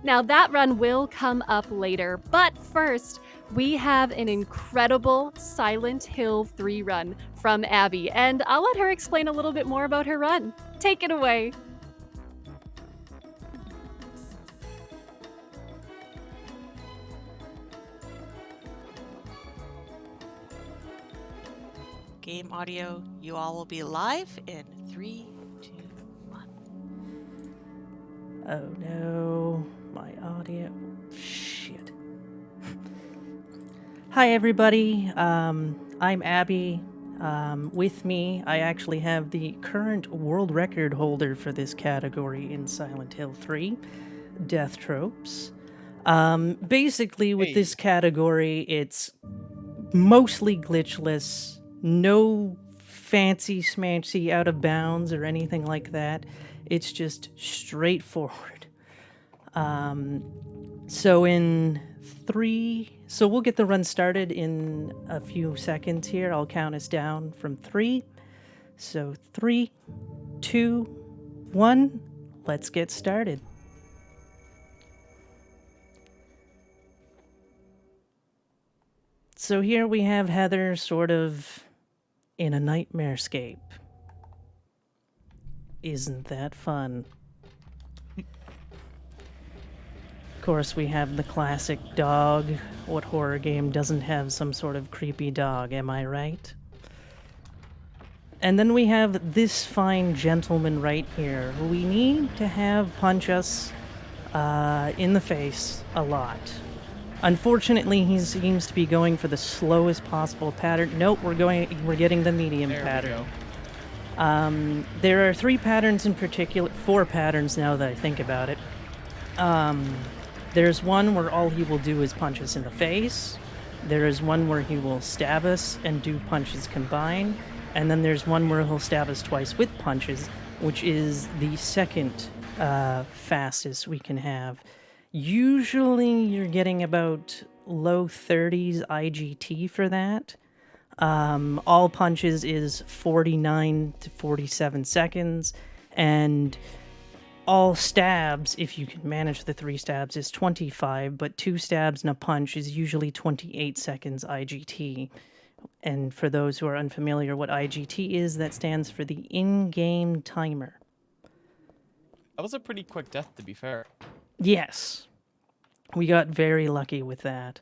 Now that run will come up later, but first, we have an incredible Silent Hill 3 run from Abbie, and I'll let her explain a little bit more about her run. Take it away. Game audio, you all will be live in 3, 2, 1. Oh no, my audio. Shit. Hi everybody, I'm Abbie. With me, I actually have the current world record holder for this category in Silent Hill 3, DeathTropes. Basically, with this category, it's mostly glitchless, no fancy smancy out of bounds or anything like that. It's just straightforward. So we'll get the run started in a few seconds here. I'll count us down from 3. So 3, 2, 1, let's get started. So here we have Heather sort of in a nightmarescape. Isn't that fun? Of course, we have the classic dog. What horror game doesn't have some sort of creepy dog, am I right? And then we have this fine gentleman right here, who we need to have punch us in the face a lot. Unfortunately, he seems to be going for the slowest possible pattern. Nope, we're getting the medium pattern. There are 3 patterns in particular, 4 patterns now that I think about it. There's one where all he will do is punch us in the face. There is one where he will stab us and do punches combined. And then there's one where he'll stab us twice with punches, which is the second fastest we can have. Usually you're getting about low 30s IGT for that. All punches is 49 to 47 seconds, and all stabs, if you can manage the 3 stabs, is 25, but 2 stabs and a punch is usually 28 seconds IGT. And for those who are unfamiliar what IGT is, that stands for the in-game timer. That was a pretty quick death, to be fair. Yes. We got very lucky with that.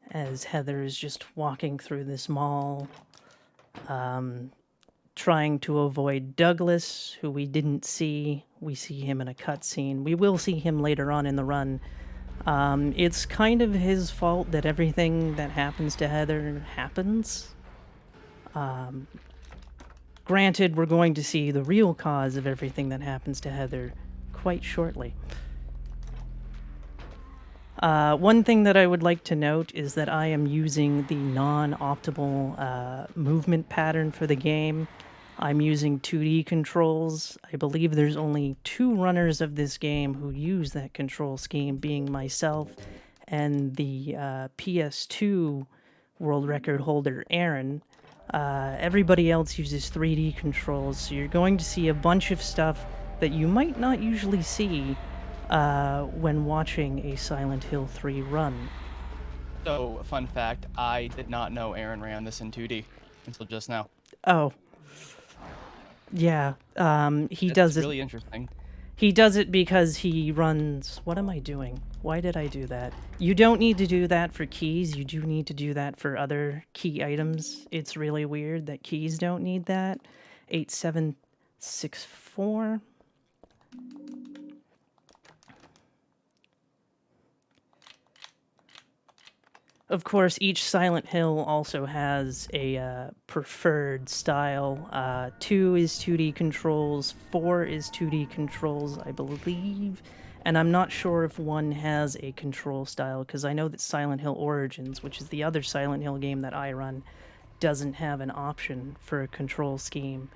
As Heather is just walking through this mall, trying to avoid Douglas, who we didn't see. We see him in a cutscene. We will see him later on in the run. It's kind of his fault that everything that happens to Heather happens. Granted, we're going to see the real cause of everything that happens to Heather quite shortly. One thing that I would like to note is that I am using the non-optimal movement pattern for the game. I'm using 2D controls. I believe there's only 2 runners of this game who use that control scheme, being myself and the PS2 world record holder, Aaron. Everybody else uses 3D controls, so you're going to see a bunch of stuff that you might not usually see when watching a Silent Hill 3 run. So, fun fact, I did not know Aaron ran this in 2D until just now. Oh. Yeah, does it. It's really interesting. He does it because he runs... What am I doing? Why did I do that? You don't need to do that for keys. You do need to do that for other key items. It's really weird that keys don't need that. 8764. Of course, each Silent Hill also has a preferred style. 2 is 2D controls, 4 is 2D controls, I believe. And I'm not sure if 1 has a control style, because I know that Silent Hill Origins, which is the other Silent Hill game that I run, doesn't have an option for a control scheme.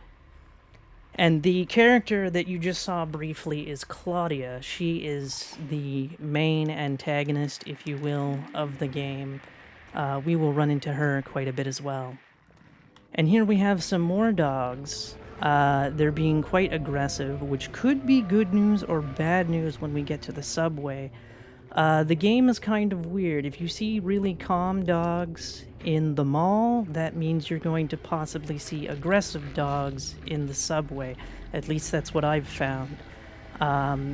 And the character that you just saw briefly is Claudia. She is the main antagonist, if you will, of the game. We will run into her quite a bit as well. And here we have some more dogs. They're being quite aggressive, which could be good news or bad news when we get to the subway. The game is kind of weird. If you see really calm dogs in the mall, that means you're going to possibly see aggressive dogs in the subway. At least that's what I've found.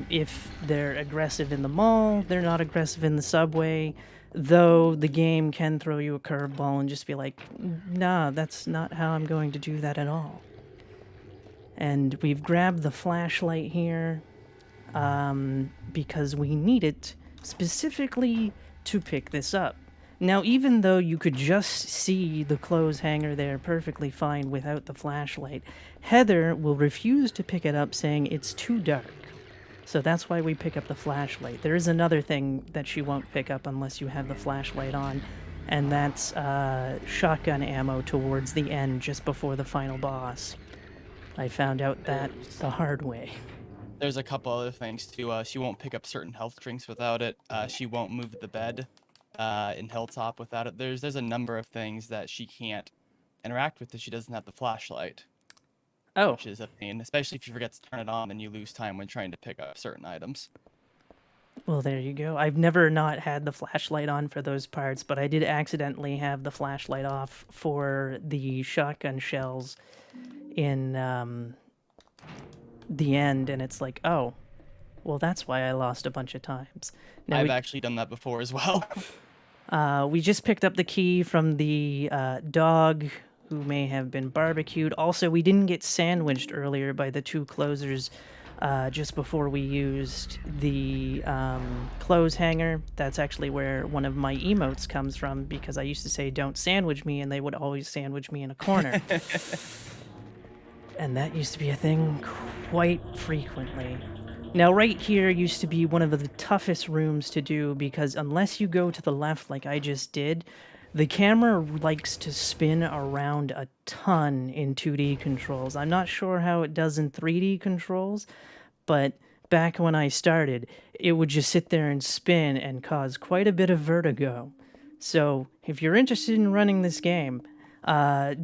If they're aggressive in the mall, they're not aggressive in the subway, though the game can throw you a curveball and just be like, nah, that's not how I'm going to do that at all. And we've grabbed the flashlight here because we need it specifically to pick this up. Now, even though you could just see the clothes hanger there perfectly fine without the flashlight, Heather will refuse to pick it up, saying it's too dark. So that's why we pick up the flashlight. There is another thing that she won't pick up unless you have the flashlight on, and that's shotgun ammo towards the end, just before the final boss. I found out that the hard way. There's a couple other things too. She won't pick up certain health drinks without it. She won't move the bed in Hilltop without it. There's a number of things that she can't interact with if she doesn't have the flashlight. Oh. Which is a pain, especially if you forget to turn it on, then you lose time when trying to pick up certain items. Well, there you go. I've never not had the flashlight on for those parts, but I did accidentally have the flashlight off for the shotgun shells in the end, and it's like, oh, well, that's why I lost a bunch of times. Now I've actually done that before as well. We just picked up the key from the dog who may have been barbecued. Also, we didn't get sandwiched earlier by the two closers just before we used the clothes hanger. That's actually where one of my emotes comes from, because I used to say, don't sandwich me, and they would always sandwich me in a corner. And that used to be a thing quite frequently. Now, right here used to be one of the toughest rooms to do, because unless you go to the left like I just did, the camera likes to spin around a ton in 2D controls. I'm not sure how it does in 3D controls, but back when I started, it would just sit there and spin and cause quite a bit of vertigo. So, if you're interested in running this game,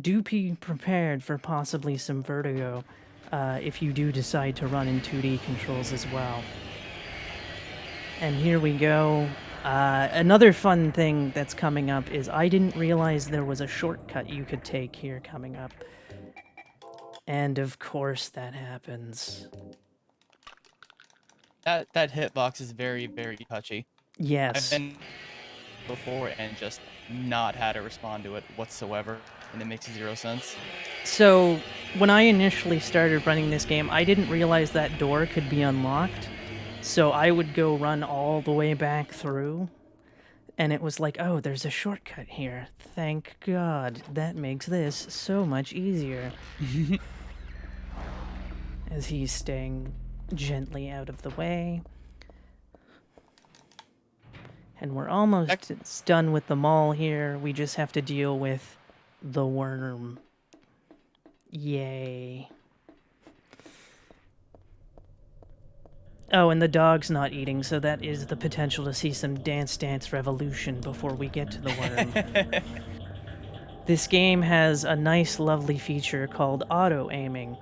do be prepared for possibly some vertigo if you do decide to run in 2D controls as well. And here we go. Another fun thing that's coming up is I didn't realize there was a shortcut you could take here coming up. And of course that happens. That hitbox is very, very touchy. Yes. I've been before and just not had to respond to it whatsoever, and it makes zero sense. So, when I initially started running this game, I didn't realize that door could be unlocked. So I would go run all the way back through, and it was like, oh, there's a shortcut here. Thank God. That makes this so much easier. As he's staying gently out of the way. And we're almost done with the mall here. We just have to deal with the worm. Yay. Oh, and the dog's not eating, so that is the potential to see some Dance Dance Revolution before we get to the worm. This game has a nice, lovely feature called auto-aiming.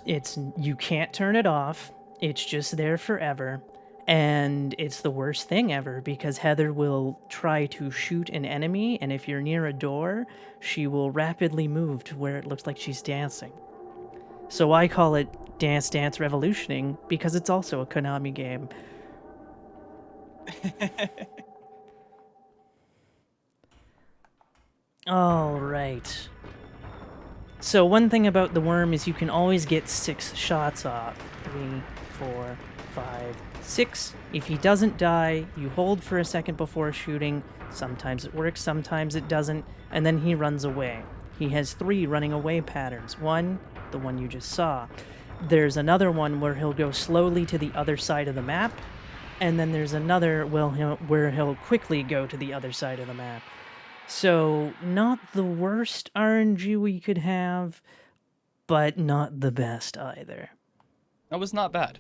You can't turn it off. It's just there forever. And it's the worst thing ever, because Heather will try to shoot an enemy, and if you're near a door, she will rapidly move to where it looks like she's dancing. So I call it Dance Dance Revolutioning, because it's also a Konami game. Alright. So one thing about the worm is you can always get 6 shots off. 3, 4, 5, 6. If he doesn't die, you hold for a second before shooting. Sometimes it works, sometimes it doesn't, and then he runs away. He has 3 running away patterns. One, the one you just saw. There's another one where he'll go slowly to the other side of the map, and then there's another where he'll quickly go to the other side of the map. So, not the worst RNG we could have, but not the best either. That was not bad.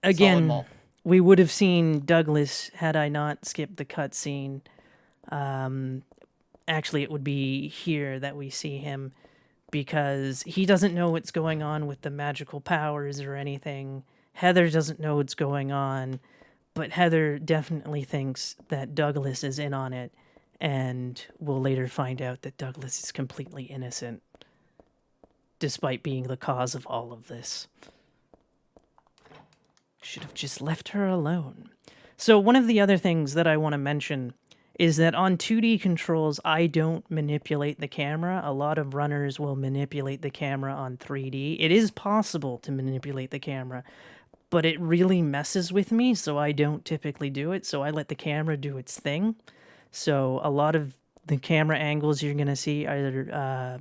Again, we would have seen Douglas had I not skipped the cutscene. Actually, it would be here that we see him because he doesn't know what's going on with the magical powers or anything. Heather doesn't know what's going on, but Heather definitely thinks that Douglas is in on it, and we'll later find out that Douglas is completely innocent, despite being the cause of all of this. Should have just left her alone. So one of the other things that I want to mention is that on 2D controls, I don't manipulate the camera. A lot of runners will manipulate the camera on 3D. It is possible to manipulate the camera, but it really messes with me, so I don't typically do it. So I let the camera do its thing. So a lot of the camera angles you're going to see are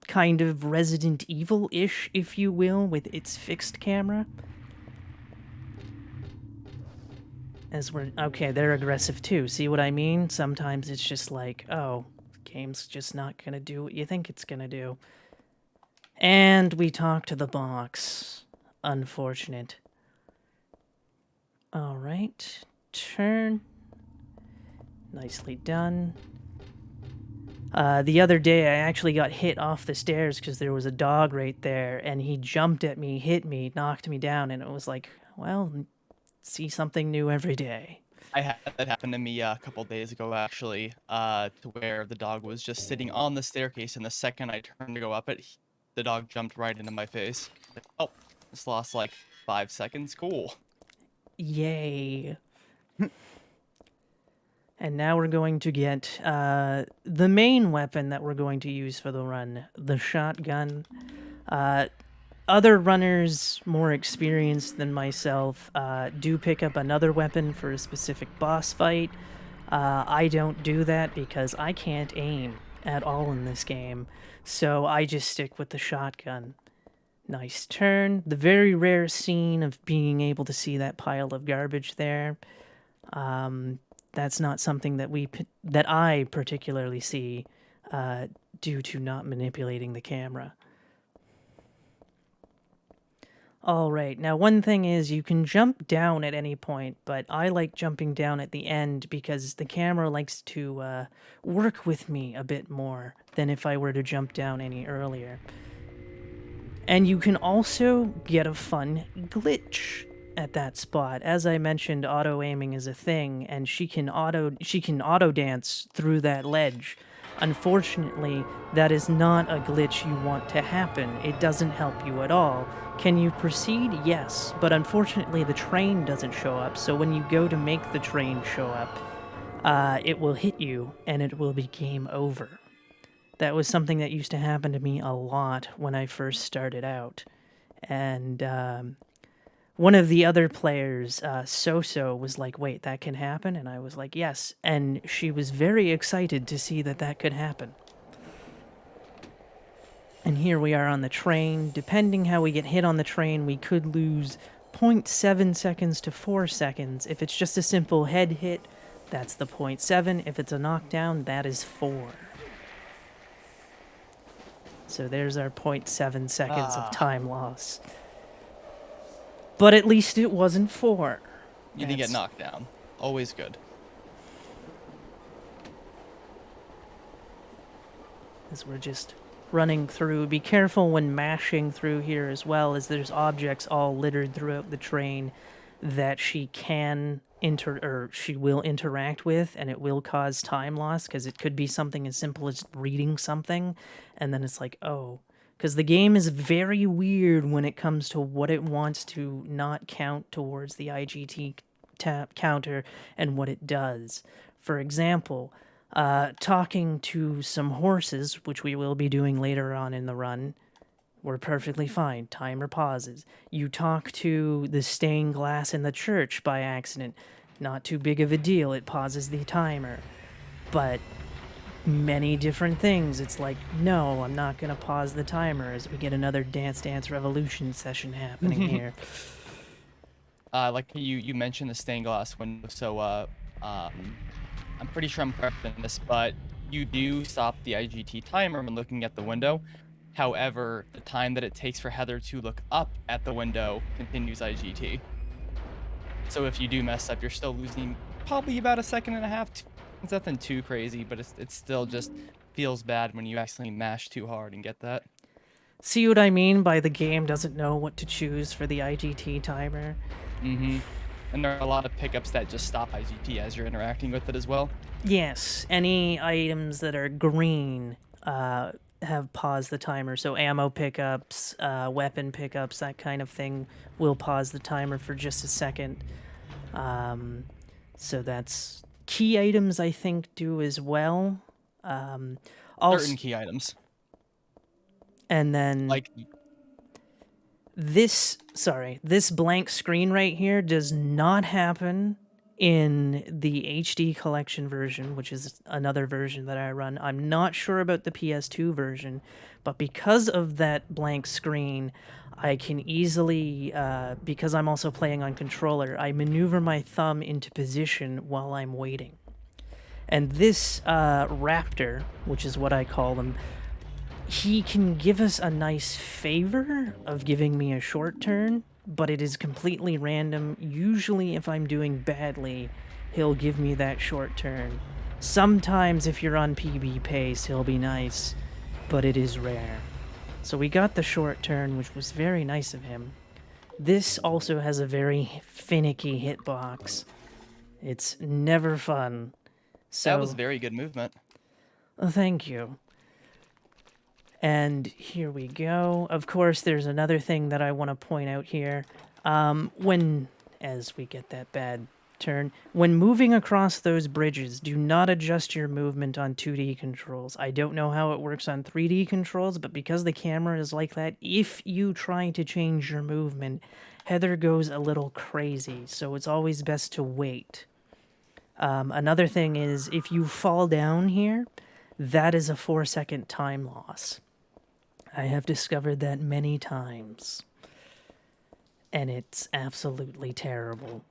kind of Resident Evil-ish, if you will, with its fixed camera. Okay, they're aggressive too. See what I mean? Sometimes it's just like, oh, the game's just not gonna do what you think it's gonna do. And we talk to the box. Unfortunate. Alright. Turn. Nicely done. The other day I actually got hit off the stairs because there was a dog right there, and he jumped at me, hit me, knocked me down, and it was like, well, see something new every day. I had that happen to me a couple days ago, actually, to where the dog was just sitting on the staircase, and the second I turned to go up it, the dog jumped right into my face. Like, oh, just lost like 5 seconds. Cool. Yay. And now we're going to get the main weapon that we're going to use for the run, the shotgun. Other runners more experienced than myself do pick up another weapon for a specific boss fight. I don't do that because I can't aim at all in this game, so I just stick with the shotgun. Nice turn. The very rare scene of being able to see that pile of garbage there. That's not something that I particularly see due to not manipulating the camera. All right, now one thing is you can jump down at any point, but I like jumping down at the end because the camera likes to work with me a bit more than if I were to jump down any earlier. And you can also get a fun glitch at that spot. As I mentioned, auto-aiming is a thing, and she can auto-dance through that ledge. Unfortunately, that is not a glitch you want to happen. It doesn't help you at all. Can you proceed? Yes, but unfortunately the train doesn't show up, so when you go to make the train show up, it will hit you, and it will be game over. That was something that used to happen to me a lot when I first started out. And one of the other players, So-So, was like, wait, that can happen? And I was like, yes. And she was very excited to see that that could happen. And here we are on the train. Depending how we get hit on the train, we could lose 0.7 seconds to 4 seconds. If it's just a simple head hit, that's the 0.7. If it's a knockdown, that is 4. So there's our 0.7 seconds of time loss. But at least it wasn't 4. You didn't get knocked down. Always good. As we're just running through. Be careful when mashing through here as well, as there's objects all littered throughout the train that she will interact with, and it will cause time loss, because it could be something as simple as reading something, and then it's like, oh. Because the game is very weird when it comes to what it wants to not count towards the IGT counter and what it does. For example, talking to some horses, which we will be doing later on in the run, we're perfectly fine. Timer pauses. You talk to the stained glass in the church by accident. Not too big of a deal. It pauses the timer. But many different things, it's like, no, I'm not going to pause the timer, as we get another Dance Dance Revolution session happening here. Like you mentioned the stained glass window, so I'm pretty sure I'm correct in this, but you do stop the IGT timer when looking at the window. However, the time that it takes for Heather to look up at the window continues IGT. So if you do mess up, you're still losing probably about 1.5 seconds. It's nothing too crazy, but it's still just feels bad when you accidentally mash too hard and get that. See what I mean by the game doesn't know what to choose for the IGT timer? Mm-hmm. And there are a lot of pickups that just stop IGT as you're interacting with it as well. Yes, any items that are green have paused the timer. So ammo pickups, weapon pickups, that kind of thing will pause the timer for just a second. So that's key items, I think, do as well. Also, Certain key items. and then Like, this blank screen right here does not happen in the HD collection version, which is another version that I run. I'm not sure about the PS2 version, but because of that blank screen, I can easily, because I'm also playing on controller, I maneuver my thumb into position while I'm waiting. And this raptor, which is what I call them, he can give us a nice favor of giving me a short turn, but it is completely random. Usually, if I'm doing badly, he'll give me that short turn. Sometimes, if you're on PB pace, he'll be nice, but it is rare. So we got the short turn, which was very nice of him. This also has a very finicky hitbox. It's never fun. So, that was very good movement. thank you. And here we go. Of course, there's another thing that I want to point out here. As we get that bad turn, when moving across those bridges, do not adjust your movement on 2D controls. I don't know how it works on 3D controls, but because the camera is like that, if you try to change your movement, Heather goes a little crazy, so it's always best to wait. Another thing is, if you fall down here, that is a 4-second time loss. I have discovered that many times, and it's absolutely terrible.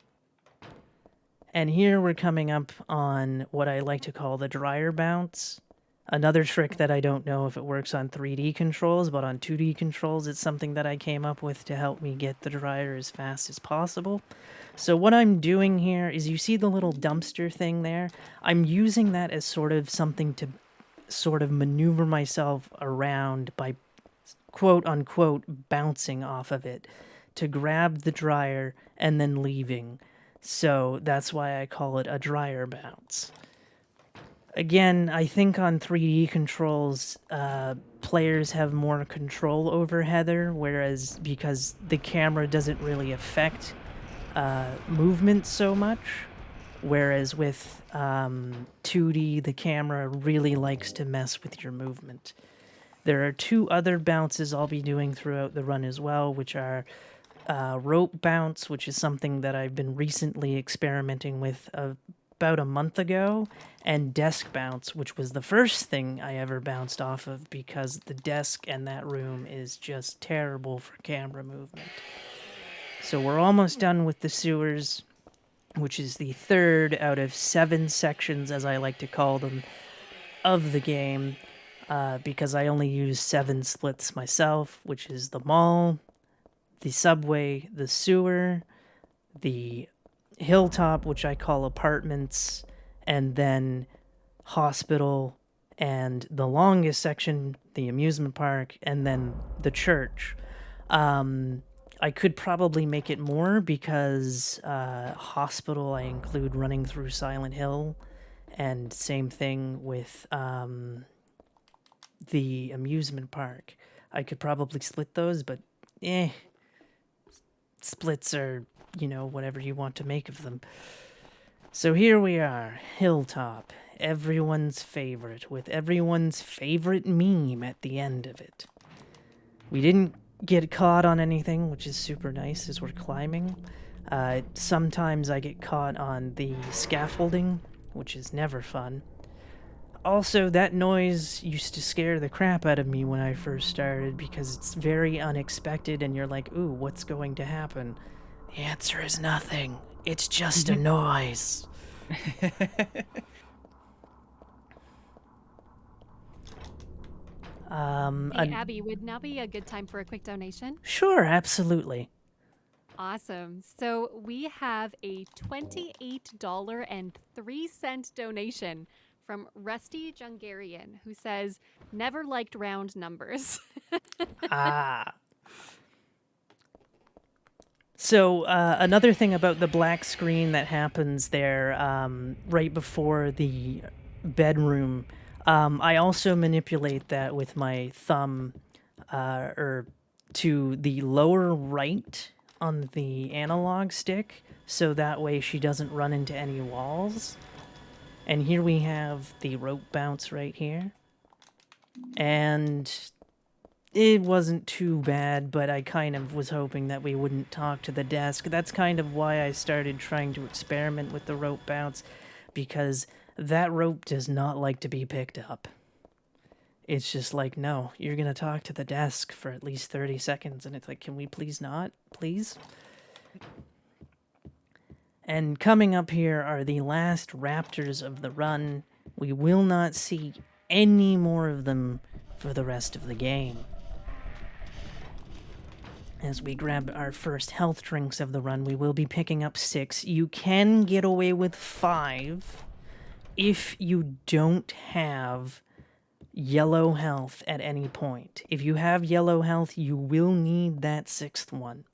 And here we're coming up on what I like to call the dryer bounce. Another trick that I don't know if it works on 3D controls, but on 2D controls, it's something that I came up with to help me get the dryer as fast as possible. So what I'm doing here is, you see the little dumpster thing there? I'm using that as sort of something to sort of maneuver myself around by quote-unquote bouncing off of it to grab the dryer and then leaving. So that's why I call it a dryer bounce. Again, I think on 3D controls, players have more control over Heather, whereas because the camera doesn't really affect movement so much, whereas with 2D, the camera really likes to mess with your movement. There are 2 other bounces I'll be doing throughout the run as well, which are rope bounce, which is something that I've been recently experimenting with about a month ago, and desk bounce, which was the first thing I ever bounced off of because the desk and that room is just terrible for camera movement. So we're almost done with the sewers, which is the 3rd out of 7 sections, as I like to call them, of the game. Because I only use 7 splits myself, which is the mall, the subway, the sewer, the hilltop, which I call apartments, and then hospital, and the longest section, the amusement park, and then the church. I could probably make it more because hospital I include running through Silent Hill, and same thing with the amusement park. I could probably split those, but splits are, whatever you want to make of them. So here we are, Hilltop, everyone's favorite, with everyone's favorite meme at the end of it. We didn't get caught on anything, which is super nice as we're climbing. Sometimes I get caught on the scaffolding, which is never fun. Also, that noise used to scare the crap out of me when I first started because it's very unexpected and you're like, ooh, what's going to happen? The answer is nothing. It's just a noise. Hey, Abbie, would now be a good time for a quick donation? Sure, absolutely. Awesome. So we have a $28.03 donation from Rusty Jungarian, who says, never liked round numbers. Ah. So another thing about the black screen that happens there right before the bedroom, I also manipulate that with my thumb or to the lower right on the analog stick, so that way she doesn't run into any walls. And here we have the rope bounce right here. And it wasn't too bad, but I kind of was hoping that we wouldn't talk to the desk. That's kind of why I started trying to experiment with the rope bounce, because that rope does not like to be picked up. It's just like, no, you're going to talk to the desk for at least 30 seconds. And it's like, can we please not? Please? And coming up here are the last raptors of the run. We will not see any more of them for the rest of the game. As we grab our first health drinks of the run, we will be picking up 6. You can get away with 5 if you don't have yellow health at any point. If you have yellow health, you will need that 6th one.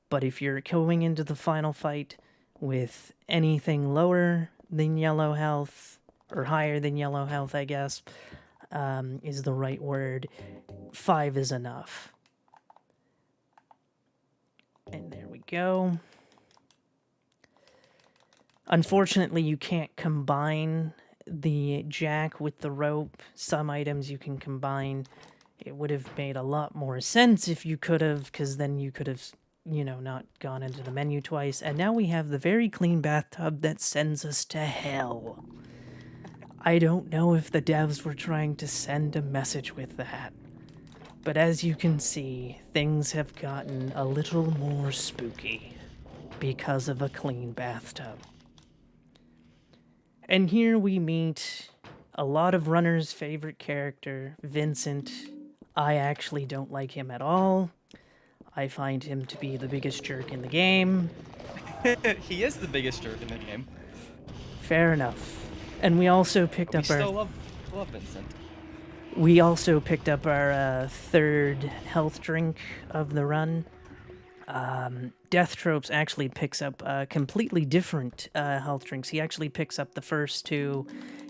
But if you're going into the final fight with anything lower than yellow health, or higher than yellow health, I guess, is the right word, 5 is enough. And there we go. Unfortunately, you can't combine the jack with the rope. Some items you can combine. It would have made a lot more sense if you could have, because then you could have, you know, not gone into the menu twice. And now we have the very clean bathtub that sends us to hell. I don't know if the devs were trying to send a message with that. But as you can see, things have gotten a little more spooky because of a clean bathtub. And here we meet a lot of runners' favorite character, Vincent. I actually don't like him at all. I find him to be the biggest jerk in the game. He is the biggest jerk in the game. Fair enough. And we also picked up We still love Vincent. We also picked up our third health drink of the run. DeathTropes actually picks up completely different health drinks. He actually picks up the first 2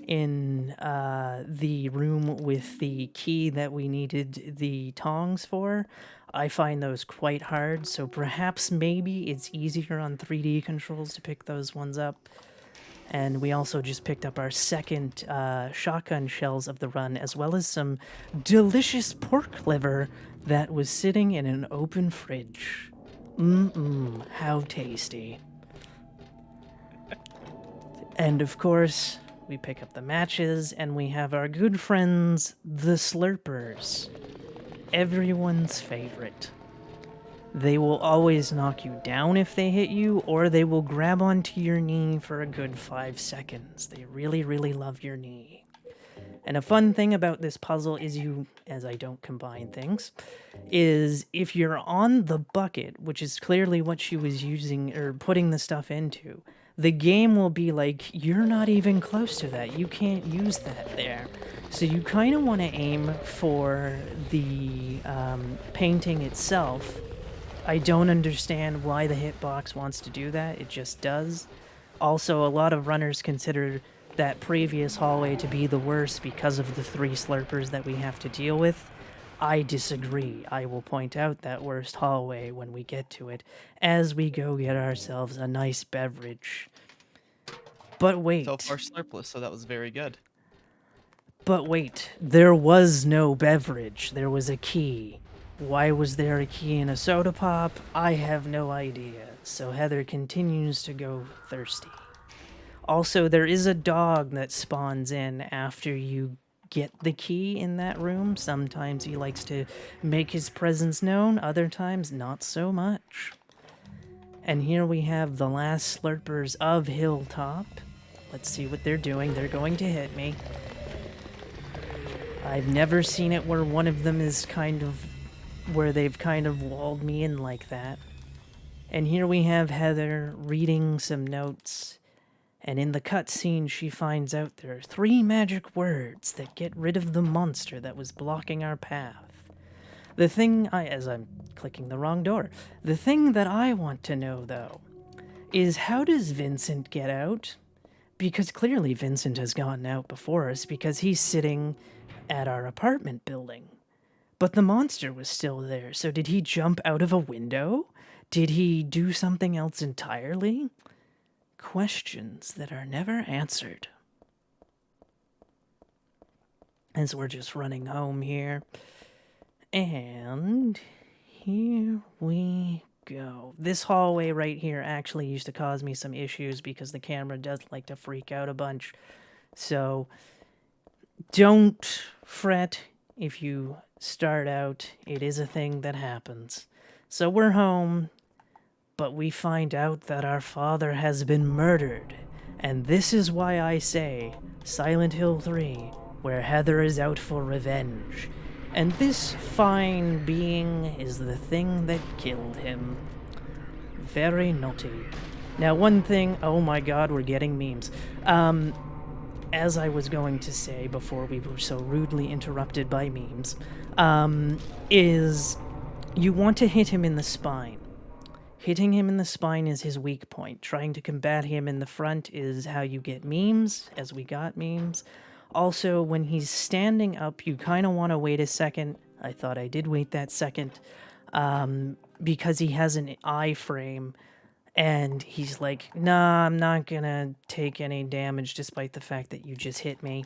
in the room with the key that we needed the tongs for. I find those quite hard, so perhaps maybe it's easier on 3D controls to pick those ones up. And we also just picked up our second shotgun shells of the run, as well as some delicious pork liver that was sitting in an open fridge. How tasty. And of course, we pick up the matches, and we have our good friends, the Slurpers. Everyone's favorite. They will always knock you down if they hit you, or they will grab onto your knee for a good 5 seconds. They really, really love your knee. And a fun thing about this puzzle is as I don't combine things, is if you're on the bucket, which is clearly what she was using or putting the stuff into, the game will be like, you're not even close to that. You can't use that there. So you kind of want to aim for the painting itself. I don't understand why the hitbox wants to do that. It just does. Also, a lot of runners consider that previous hallway to be the worst because of the 3 slurpers that we have to deal with. I disagree. I will point out that worst hallway when we get to it, as we go get ourselves a nice beverage. But wait. So far slurpless, so that was very good. But wait, there was no beverage. There was a key. Why was there a key in a soda pop? I have no idea. So Heather continues to go thirsty. Also, there is a dog that spawns in after you get the key in that room. Sometimes he likes to make his presence known, other times not so much. And here we have the last slurpers of Hilltop. Let's see what they're doing. They're going to hit me. I've never seen it where one of them is where they've kind of walled me in like that. And here we have Heather reading some notes And in the cutscene, she finds out there are 3 magic words that get rid of the monster that was blocking our path. As I'm clicking the wrong door, the thing that I want to know, though, is how does Vincent get out? Because clearly Vincent has gotten out before us because he's sitting at our apartment building. But the monster was still there, so did he jump out of a window? Did he do something else entirely? Questions that are never answered. As we're just running home here. And here we go. This hallway right here actually used to cause me some issues because the camera does like to freak out a bunch. So don't fret if you start out. It is a thing that happens. So we're home, but we find out that our father has been murdered. And this is why I say Silent Hill 3, where Heather is out for revenge. And this fine being is the thing that killed him. Very naughty. Now, one thing... Oh my god, we're getting memes. As I was going to say before we were so rudely interrupted by memes, is you want to hit him in the spine. Hitting him in the spine is his weak point. Trying to combat him in the front is how you get memes, as we got memes. Also, when he's standing up, you kind of want to wait a second. I thought I did wait that second. Because he has an I-frame. And he's like, nah, I'm not gonna take any damage despite the fact that you just hit me.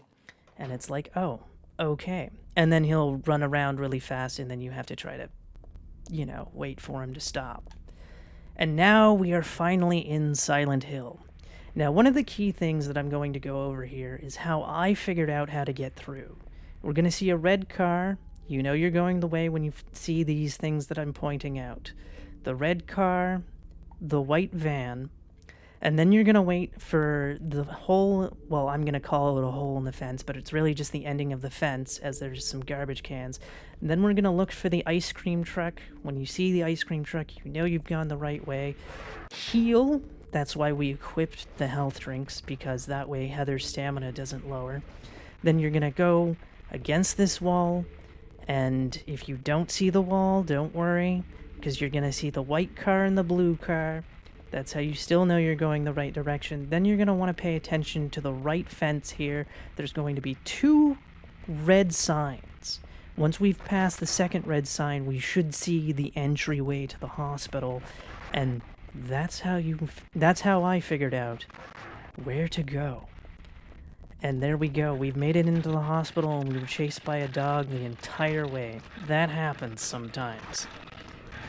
And it's like, oh, okay. And then he'll run around really fast, and then you have to try to, wait for him to stop. And now we are finally in Silent Hill. Now, one of the key things that I'm going to go over here is how I figured out how to get through. We're going to see a red car. You know you're going the way when you see these things that I'm pointing out. The red car, the white van, and then you're going to wait for the hole, well, I'm going to call it a hole in the fence, but it's really just the ending of the fence as there's some garbage cans. And then we're going to look for the ice cream truck. When you see the ice cream truck, you know you've gone the right way. Heal. That's why we equipped the health drinks, because that way Heather's stamina doesn't lower. Then you're going to go against this wall, and if you don't see the wall, don't worry, because you're going to see the white car and the blue car. That's how you still know you're going the right direction. Then you're going to want to pay attention to the right fence here. There's going to be 2 red signs. Once we've passed the second red sign, we should see the entryway to the hospital, and that's how I figured out where to go. And there we go. We've made it into the hospital, and we were chased by a dog the entire way. That happens sometimes.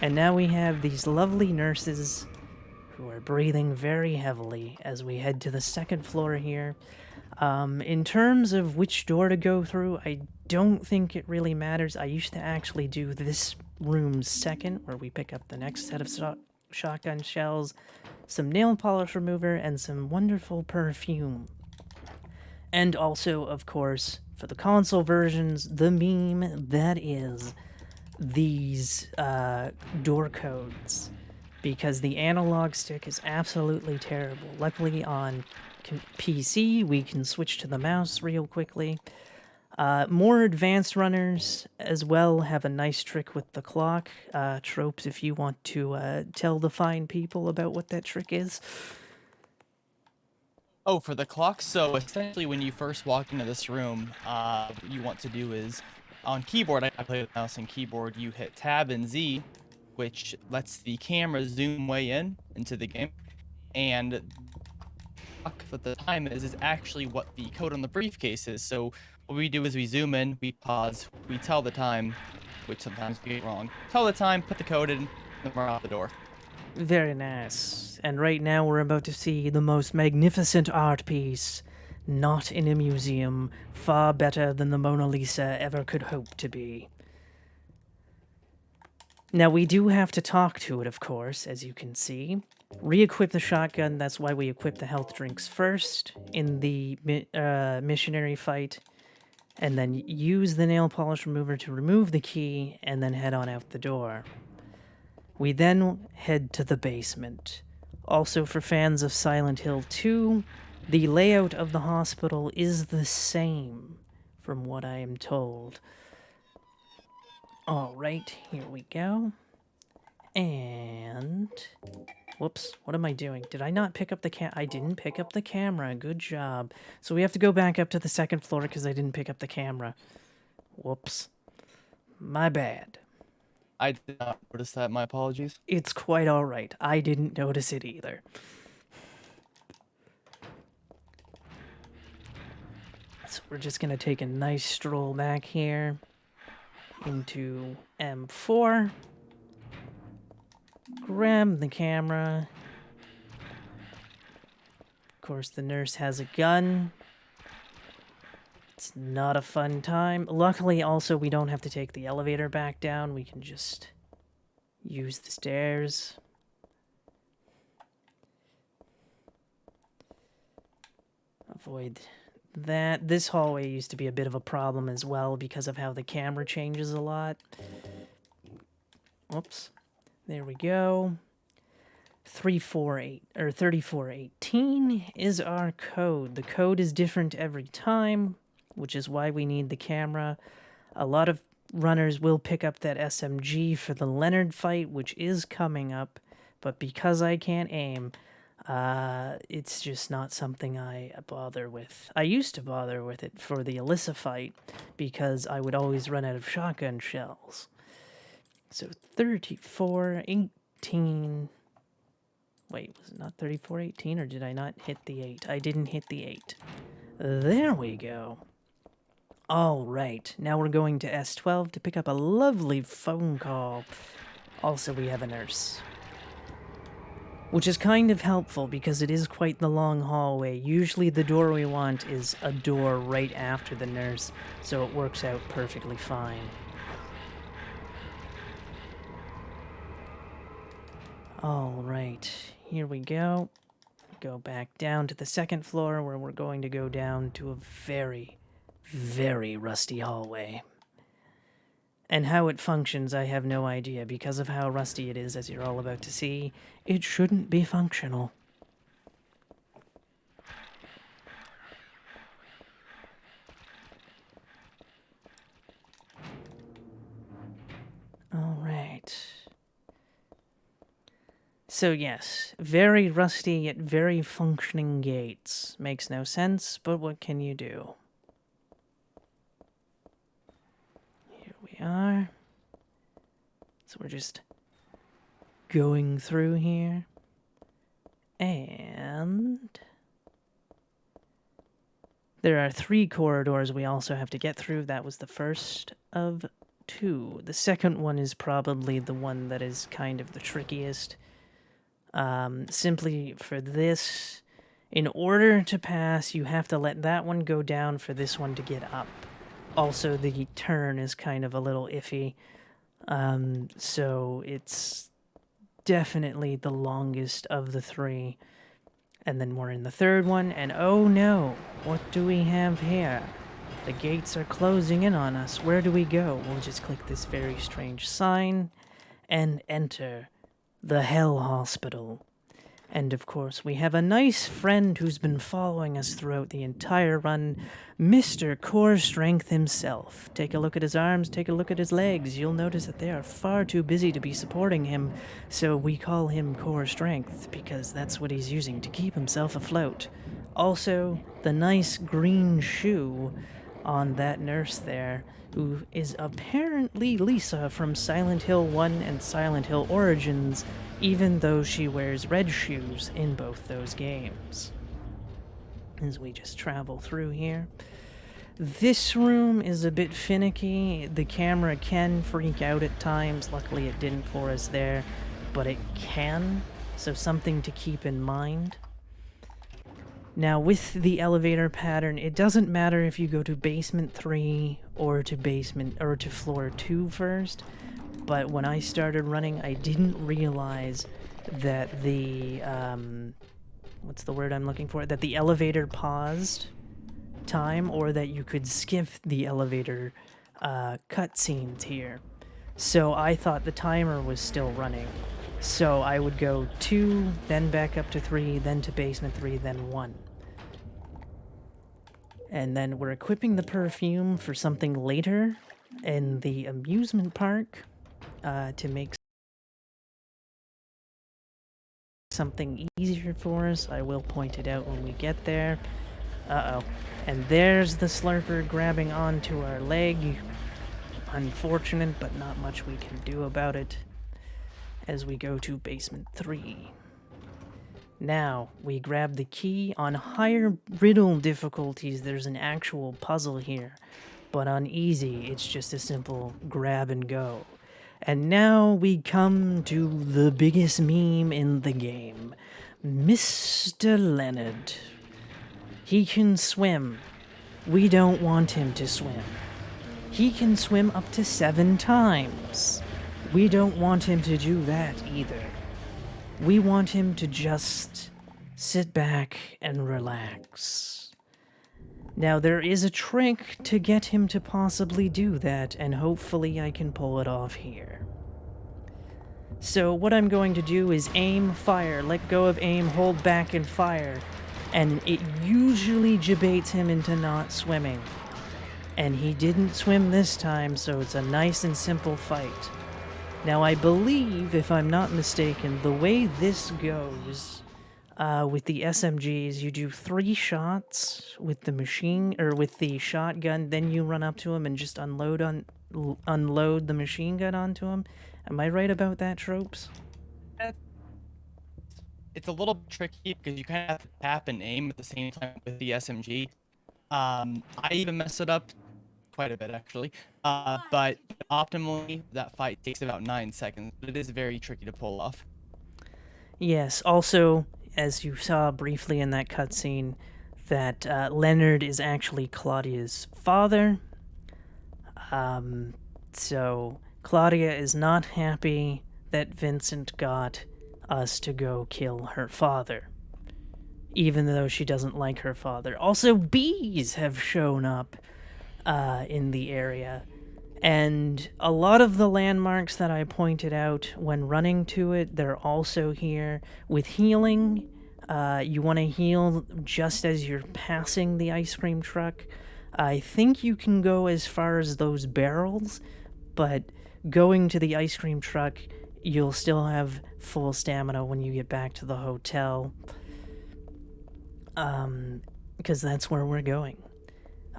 And now we have these lovely nurses who are breathing very heavily as we head to the second floor here. In terms of which door to go through, I don't think it really matters. I used to actually do this room second, where we pick up the next set of shotgun shells, some nail polish remover, and some wonderful perfume. And also, of course, for the console versions, the meme that is these door codes, because the analog stick is absolutely terrible. Luckily on PC, we can switch to the mouse real quickly. More advanced runners as well have a nice trick with the clock. Tropes, if you want to tell the fine people about what that trick is. Oh, for the clock, so essentially when you first walk into this room, what you want to do is, on keyboard, I play with mouse and keyboard, you hit Tab and Z, which lets the camera zoom way into the game, and what the time is actually what the code on the briefcase is. So what we do is we zoom in, we pause, we tell the time, which sometimes we get wrong. Tell the time, put the code in, and we're out the door. Very nice. And right now we're about to see the most magnificent art piece, not in a museum, far better than the Mona Lisa ever could hope to be. Now we do have to talk to it, of course, as you can see. Re-equip the shotgun, that's why we equip the health drinks first in the missionary fight, and then use the nail polish remover to remove the key, and then head on out the door. We then head to the basement. Also, for fans of Silent Hill 2, The layout of the hospital is the same, from what I am told. All right, here we go. And... whoops, what am I doing? Did I not pick up the I didn't pick up the camera. Good job. So we have to go back up to the second floor because I didn't pick up the camera. Whoops. My bad. I did not notice that. My apologies. It's quite all right. I didn't notice it either. So we're just going to take a nice stroll back here into M4. Grab the camera. Of course, the nurse has a gun. It's not a fun time. Luckily, also, we don't have to take the elevator back down. We can just use the stairs. Avoid that. This hallway used to be a bit of a problem as well because of how the camera changes a lot. Whoops. There we go. 3418 is our code. The code is different every time, which is why we need the camera. A lot of runners will pick up that SMG for the Leonard fight, which is coming up, but because I can't aim, it's just not something I bother with. I used to bother with it for the Alyssa fight, because I would always run out of shotgun shells. So 3418... Wait, was it not 3418, or did I not hit the 8? I didn't hit the 8. There we go. All right, now we're going to S12 to pick up a lovely phone call. Also, we have a nurse. Which is kind of helpful because it is quite the long hallway. Usually the door we want is a door right after the nurse, so it works out perfectly fine. All right, here we go. Go back down to the second floor where we're going to go down to a very, very rusty hallway. And how it functions, I have no idea. Because of how rusty it is, as you're all about to see, it shouldn't be functional. All right. So yes, very rusty yet very functioning gates. Makes no sense, but what can you do? Here we are. So we're just going through here. And there are 3 corridors we also have to get through. That was the first of 2. The second one is probably the one that is kind of the trickiest. Simply for this, in order to pass, you have to let that one go down for this one to get up. Also, the turn is kind of a little iffy, so it's definitely the longest of the 3. And then we're in the third one, and oh no, what do we have here? The gates are closing in on us. Where do we go? We'll just click this very strange sign and enter the Hell Hospital. And of course, we have a nice friend who's been following us throughout the entire run, Mr. Core Strength himself. Take a look at his arms, take a look at his legs. You'll notice that they are far too busy to be supporting him, so we call him Core Strength, because that's what he's using to keep himself afloat. Also, the nice green shoe on that nurse there, who is apparently Lisa from Silent Hill 1 and Silent Hill Origins, even though she wears red shoes in both those games. As we just travel through here. This room is a bit finicky. The camera can freak out at times. Luckily it didn't for us there, but it can, so something to keep in mind. Now, with the elevator pattern, it doesn't matter if you go to basement 3 or to floor 2 first, but when I started running, I didn't realize that the, what's the word I'm looking for? That the elevator paused time, or that you could skip the elevator cutscenes here. So I thought the timer was still running. So I would go 2, then back up to 3, then to basement 3, then 1. And then we're equipping the perfume for something later in the amusement park to make something easier for us. I will point it out when we get there. Uh-oh. And there's the Slurper grabbing onto our leg. Unfortunate, but not much we can do about it as we go to basement 3. Now, we grab the key. On higher riddle difficulties, there's an actual puzzle here. But on easy, it's just a simple grab and go. And now we come to the biggest meme in the game. Mr. Leonard. He can swim. We don't want him to swim. He can swim up to 7 times. We don't want him to do that either. We want him to just sit back and relax. Now, there is a trick to get him to possibly do that, and hopefully I can pull it off here. So what I'm going to do is aim, fire, let go of aim, hold back, and fire. And it usually debates him into not swimming. And he didn't swim this time, so it's a nice and simple fight. Now, I believe, if I'm not mistaken, the way this goes with the SMGs, you do 3 shots with the with the shotgun, then you run up to him and just unload the machine gun onto him. Am I right about that, Tropes? It's a little tricky because you kind of have to tap and aim at the same time with the SMG. I even mess it up quite a bit, actually. But optimally, that fight takes about 9 seconds, but it is very tricky to pull off. Yes, also, as you saw briefly in that cutscene, that Leonard is actually Claudia's father. So Claudia is not happy that Vincent got us to go kill her father, even though she doesn't like her father. Also, bees have shown up in the area, and a lot of the landmarks that I pointed out when running to it, they're also here. With healing, you want to heal just as you're passing the ice cream truck. I think you can go as far as those barrels, but going to the ice cream truck, you'll still have full stamina when you get back to the hotel, because that's where we're going.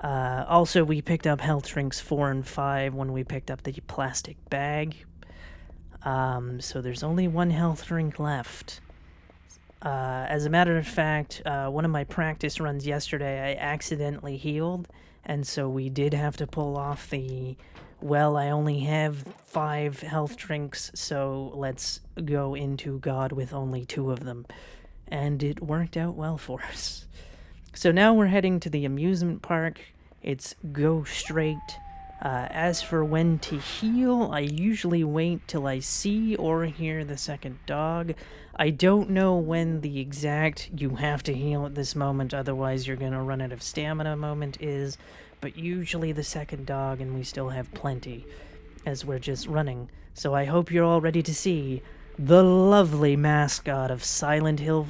Also, we picked up health drinks 4 and 5 when we picked up the plastic bag. So there's only 1 health drink left. As a matter of fact, one of my practice runs yesterday, I accidentally healed, and so we did have to pull off the, well, I only have 5 health drinks, so let's go into God with only 2 of them. And it worked out well for us. So now we're heading to the amusement park. It's go straight. As for when to heal, I usually wait till I see or hear the second dog. I don't know when the exact you have to heal at this moment, otherwise you're gonna run out of stamina moment is, but usually the second dog, and we still have plenty as we're just running. So I hope you're all ready to see the lovely mascot of Silent Hill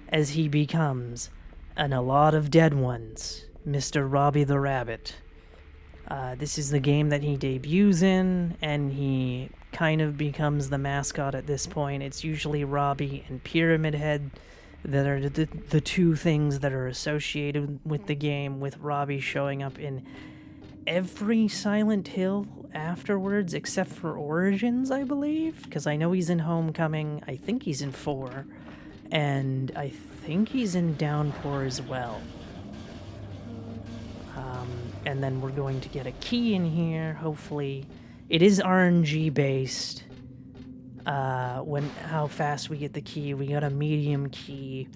as he becomes, and a lot of dead ones, Mr. Robbie the Rabbit. This is the game that he debuts in, and he kind of becomes the mascot at this point. It's usually Robbie and Pyramid Head that are the 2 things that are associated with the game, with Robbie showing up in every Silent Hill afterwards, except for Origins, I believe, because I know he's in Homecoming, I think he's in 4, and I think he's in Downpour as well. And then we're going to get a key in here, hopefully. It is RNG based. How fast we get the key. We got a medium key.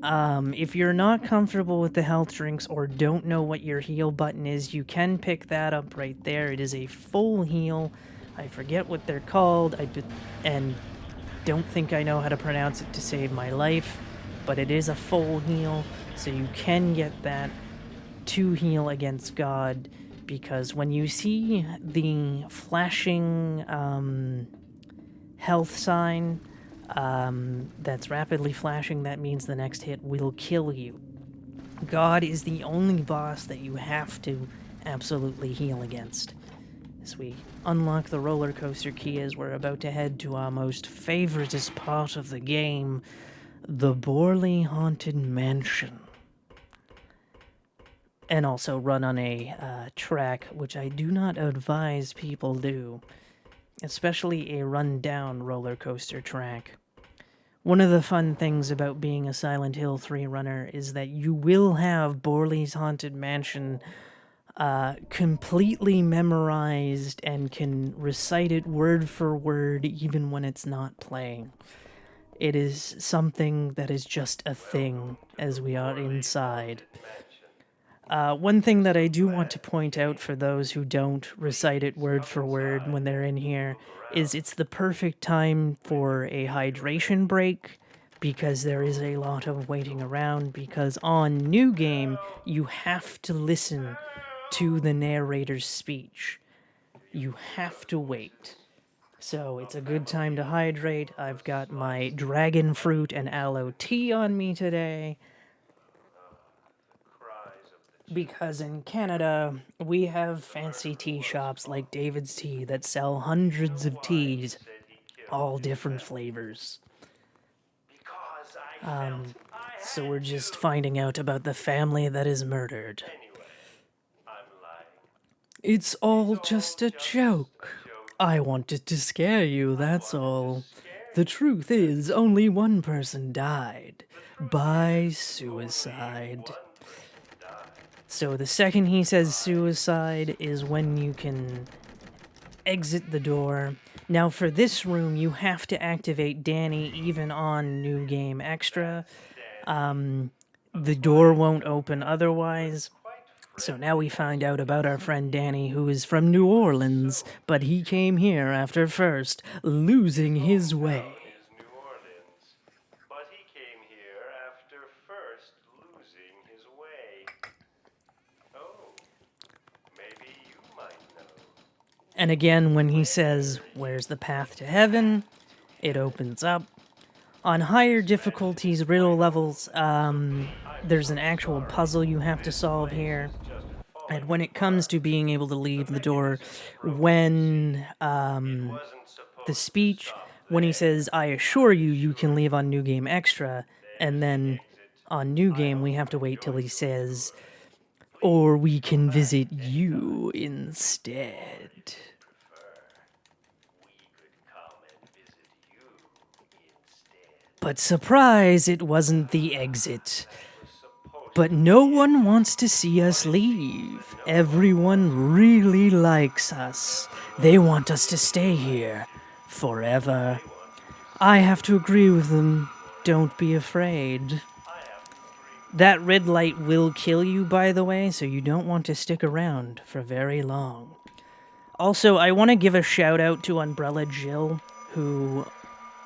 If you're not comfortable with the health drinks or don't know what your heal button is, you can pick that up right there. It is a full heal. I forget what they're called, and don't think I know how to pronounce it to save my life, but it is a full heal, so you can get that to heal against God, because when you see the flashing health sign that's rapidly flashing, that means the next hit will kill you. God is the only boss that you have to absolutely heal against. As we unlock the roller coaster key as we're about to head to our most favoritist part of the game, the Borley Haunted Mansion. And also run on a track, which I do not advise people do, especially a run-down roller coaster track. One of the fun things about being a Silent Hill 3 runner is that you will have Borley's Haunted Mansion completely memorized and can recite it word for word even when it's not playing. It is something that is just a thing as we are inside. One thing that I do want to point out for those who don't recite it word for word when they're in here is it's the perfect time for a hydration break because there is a lot of waiting around, because on New Game you have to listen to the narrator's speech. You have to wait. So it's a good time to hydrate. I've got my dragon fruit and aloe tea on me today, because in Canada, we have fancy tea shops like David's Tea that sell hundreds of teas, all different flavors. So we're just finding out about the family that is murdered. It's all just a joke. I wanted to scare you, that's all. The truth is, only one person died. By suicide. So the second he says suicide is when you can exit the door. Now for this room, you have to activate Danny even on New Game Extra. The door won't open otherwise. So now we find out about our friend Danny, who is from New Orleans, but he came here after first losing his way. And again, when he says, "Where's the path to heaven?" it opens up. On higher difficulties, riddle levels, there's an actual puzzle you have to solve here. And when it comes to being able to leave the door, when the speech, when he says, "I assure you, you can leave on New Game Extra," and then on New Game, we have to wait till he says, "Or we can visit you instead." But surprise, it wasn't the exit. But no one wants to see us leave. Everyone really likes us. They want us to stay here forever. I have to agree with them. Don't be afraid. That red light will kill you, by the way, so you don't want to stick around for very long. Also, I want to give a shout out to Umbrella Jill, who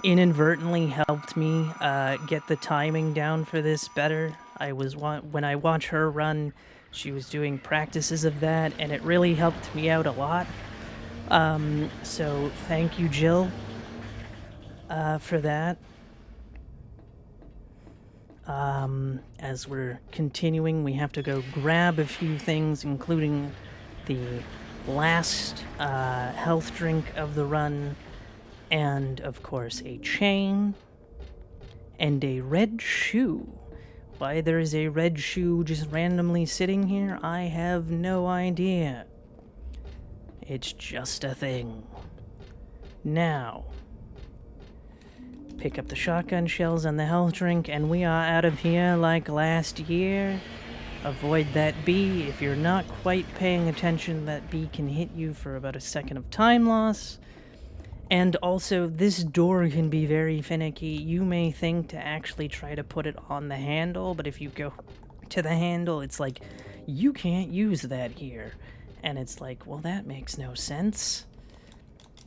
inadvertently helped me get the timing down for this better. When I watch her run, she was doing practices of that, and it really helped me out a lot. So thank you, Jill, for that. As we're continuing, we have to go grab a few things, including the last health drink of the run, and, of course, a chain, and a red shoe. Why there is a red shoe just randomly sitting here, I have no idea. It's just a thing. Now, pick up the shotgun shells and the health drink, and we are out of here like last year. Avoid that bee. If you're not quite paying attention, that bee can hit you for about a second of time loss. And also, this door can be very finicky. You may think to actually try to put it on the handle, but if you go to the handle, it's like, you can't use that here. And it's like, well, that makes no sense.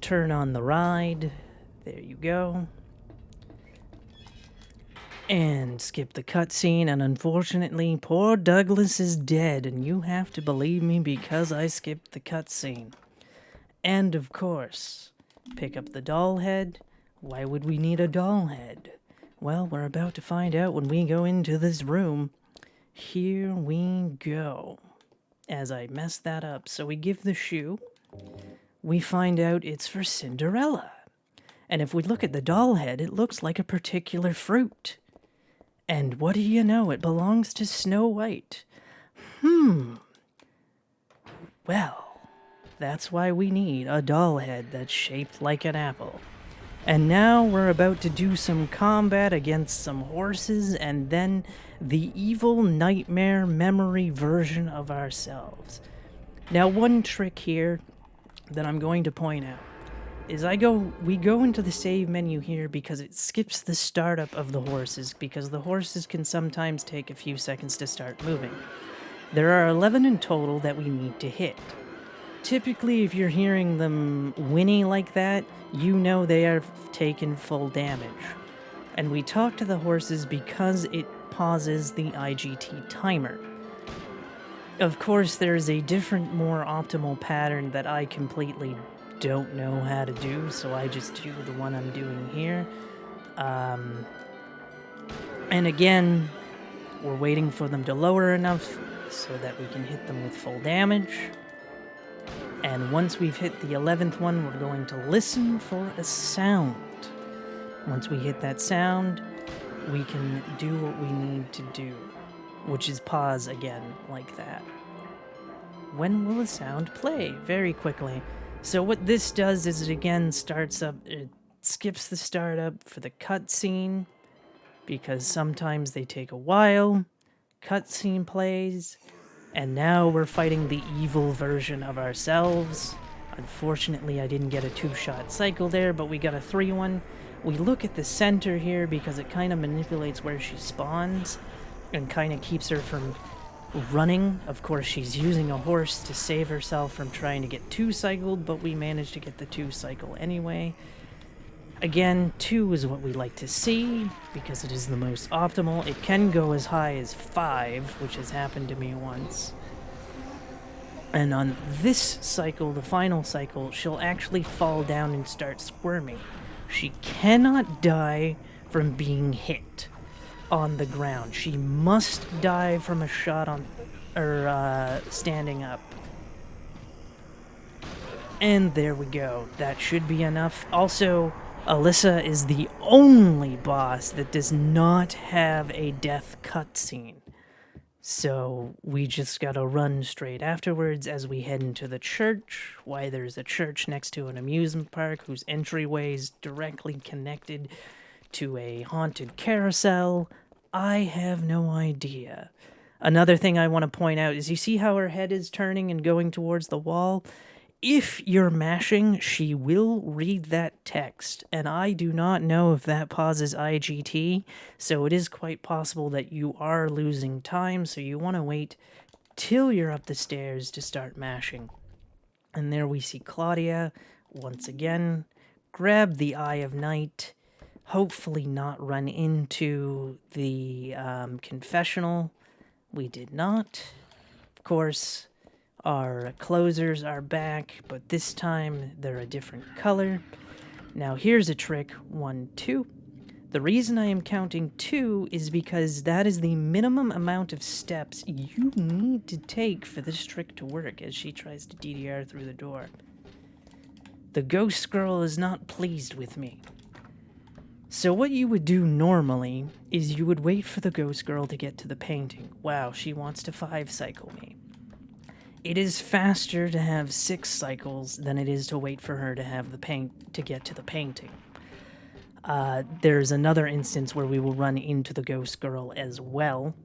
Turn on the ride. There you go. And skip the cutscene, and unfortunately, poor Douglas is dead, and you have to believe me because I skipped the cutscene. And of course, pick up the doll head. Why would we need a doll head? Well, we're about to find out when we go into this room. here we go. As I mess that up, so we give the shoe. We find out it's for Cinderella. And if we look at the doll head, it looks like a particular fruit. And what do you know? It belongs to Snow White. Well, that's why we need a doll head that's shaped like an apple. And now we're about to do some combat against some horses and then the evil nightmare memory version of ourselves. Now, one trick here that I'm going to point out is we go into the save menu here because it skips the startup of the horses, because the horses can sometimes take a few seconds to start moving. There are 11 in total that we need to hit. Typically, if you're hearing them whinny like that, you know they are taking full damage. And we talk to the horses because it pauses the IGT timer. Of course, there's a different, more optimal pattern that I completely don't know how to do, so I just do the one I'm doing here. And again, we're waiting for them to lower enough so that we can hit them with full damage. And once we've hit the 11th one, we're going to listen for a sound. Once we hit that sound, we can do what we need to do, which is pause again, like that. When will the sound play? Very quickly. So what this does is it again starts up, it skips the startup for the cutscene, because sometimes they take a while. Cutscene plays, and now we're fighting the evil version of ourselves. Unfortunately, I didn't get a 2-shot cycle there, but we got a 3-1. We look at the center here because it kind of manipulates where she spawns and kind of keeps her from running. Of course, she's using a horse to save herself from trying to get 2-cycled, but we managed to get the 2-cycle anyway. Again, 2 is what we like to see, because it is the most optimal. It can go as high as 5, which has happened to me once. And on this cycle, the final cycle, she'll actually fall down and start squirming. She cannot die from being hit on the ground. She must die from a shot on, or standing up. And there we go. That should be enough. Also, Alyssa is the only boss that does not have a death cutscene. So we just gotta run straight afterwards as we head into the church. Why, there's a church next to an amusement park whose entryway is directly connected to a haunted carousel. I have no idea. Another thing I want to point out is you see how her head is turning and going towards the wall? If you're mashing, she will read that text, and I do not know if that pauses IGT, so it is quite possible that you are losing time, so you want to wait till you're up the stairs to start mashing. And there we see Claudia, once again, grab the Eye of Night, hopefully not run into the confessional. We did not. Of course, our closers are back, but this time they're a different color. Now here's a trick, 1, 2. The reason I am counting 2 is because that is the minimum amount of steps you need to take for this trick to work as she tries to DDR through the door. The ghost girl is not pleased with me. So what you would do normally is you would wait for the ghost girl to get to the painting. Wow, she wants to 5-cycle me. It is faster to have 6 cycles than it is to wait for her to have to get to the painting. There's another instance where we will run into the ghost girl as well,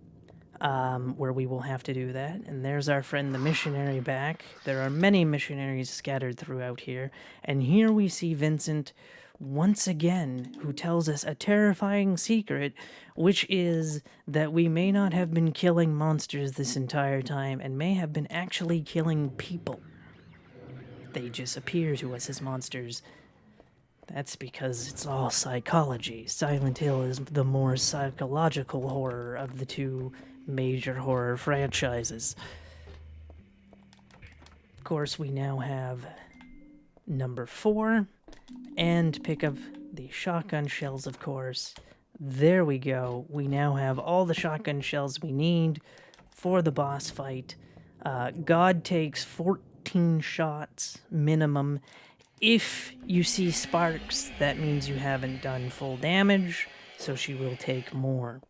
where we will have to do that. And there's our friend the missionary back. There are many missionaries scattered throughout here. And here we see Vincent once again, who tells us a terrifying secret, which is that we may not have been killing monsters this entire time and may have been actually killing people. They just appear to us as monsters. That's because it's all psychology. Silent Hill is the more psychological horror of the 2 major horror franchises. Of course, we now have number 4. And pick up the shotgun shells, of course. There we go. We now have all the shotgun shells we need for the boss fight. God takes 14 shots minimum. If you see sparks, that means you haven't done full damage, so she will take more.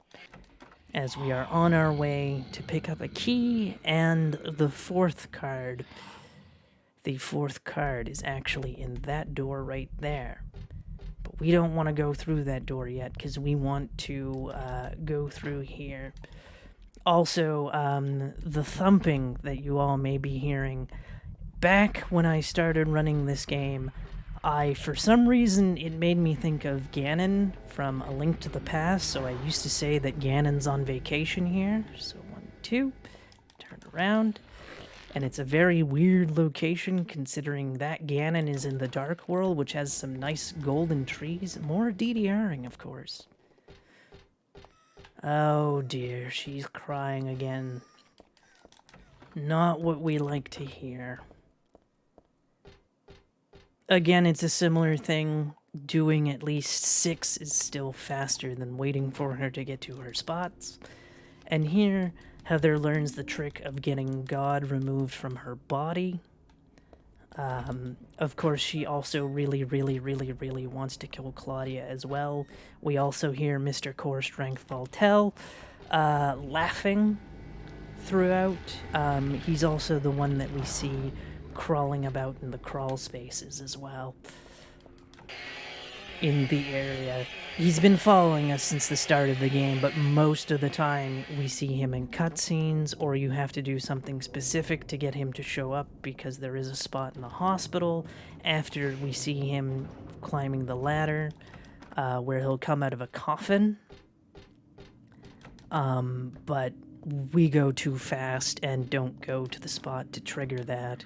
As we are on our way to pick up a key and the 4th card. The 4th card is actually in that door right there. But we don't want to go through that door yet because we want to go through here. Also, the thumping that you all may be hearing. Back when I started running this game, for some reason, it made me think of Ganon from A Link to the Past, so I used to say that Ganon's on vacation here. So 1, 2, turn around. And it's a very weird location considering that Ganon is in the Dark World, which has some nice golden trees. More DDRing, of course. Oh dear, she's crying again. Not what we like to hear. Again, it's a similar thing. Doing at least 6 is still faster than waiting for her to get to her spots. And here, Heather learns the trick of getting God removed from her body. Of course, she also really wants to kill Claudia as well. We also hear Mr. Core Strength Valtel laughing throughout. He's also the one that we see crawling about in the crawl spaces as well. In the area. He's been following us since the start of the game, but most of the time we see him in cutscenes, or you have to do something specific to get him to show up because there is a spot in the hospital after we see him climbing the ladder, where he'll come out of a coffin. But we go too fast and don't go to the spot to trigger that.